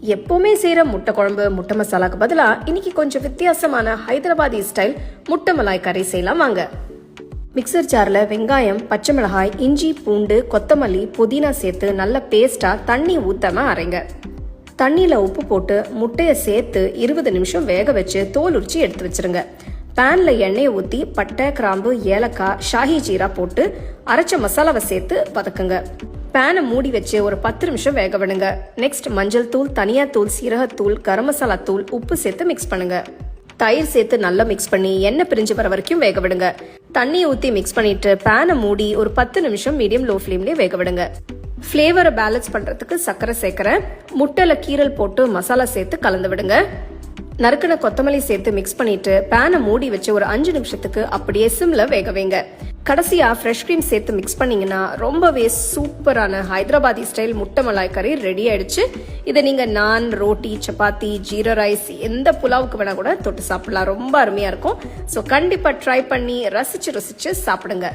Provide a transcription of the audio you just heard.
எப்பவுமே செய்யற முட்டை குழம்பு முட்டை மசாலாக்கு பதிலா இன்னைக்கு கொஞ்சம் வித்தியாசமான ஹைதராபாதி ஸ்டைல் முட்டை மலாய் கறி செய்யலாம் வாங்க. மிக்சர் ஜார்ல வெங்காயம், பச்சை மிளகாய், இஞ்சி, பூண்டு, கொத்தமல்லி, புதினா சேர்த்து நல்ல பேஸ்டா தண்ணி ஊத்தாம அரைங்க. தண்ணியில உப்பு போட்டு முட்டைய சேர்த்து 20 நிமிஷம் வேக வச்சு தோல் உரிச்சு எடுத்து வச்சிருங்க. பேன்ல எண்ணெயை ஊத்தி பட்டை, கிராம்பு, ஏலக்காய், ஷாஹி ஜீரா போட்டு அரைச்ச மசாலாவை சேர்த்து வதக்குங்க. பேனை மூடி வச்சு ஒரு 10 நிமிஷம் வேக விடுங்க. நெக்ஸ்ட் மஞ்சள் தூள், தனியா தூள், சீரகத்தூள், கரம் மசாலா தூள், உப்பு சேர்த்து மிக்ஸ் பண்ணுங்க. தயிர் சேர்த்து நல்லா மிக்ஸ் பண்ணி எண்ணெய் பிரிஞ்சு வர வரைக்கும் வேக விடுங்க. தண்ணியை ஊத்தி மிக்ஸ் பண்ணிட்டு பேனை மூடி ஒரு 10 நிமிஷம் மீடியம் லோ ஃபிளேம்லயே வேக விடுங்க. ஃபிளேவரை பேலன்ஸ் பண்றதுக்கு சர்க்கரை சேர்க்கிறேன். முட்டையில கீரல் போட்டு மசாலா சேர்த்து கலந்து விடுங்க. நறுக்கின கொத்தமல்லி சேர்த்து மிக்ஸ் பண்ணிட்டு பேனை மூடி வச்சு ஒரு 5 நிமிஷத்துக்கு அப்படியே சிம்ல வேக வைங்க. கடைசியா ஃப்ரெஷ் கிரீம் சேர்த்து மிக்ஸ் பண்ணீங்கன்னா ரொம்பவே சூப்பரான ஹைதராபாதி ஸ்டைல் முட்டை மலாய் கறி ரெடி ஆயிடுச்சு. இதை நீங்க நான், ரோட்டி, சப்பாத்தி, ஜீரா ரைஸ் எந்த புலாவுக்கு வேணா கூட தொட்டு சாப்பிடலாம். ரொம்ப அருமையா இருக்கும். ஸோ கண்டிப்பா ட்ரை பண்ணி ரசிச்சு சாப்பிடுங்க.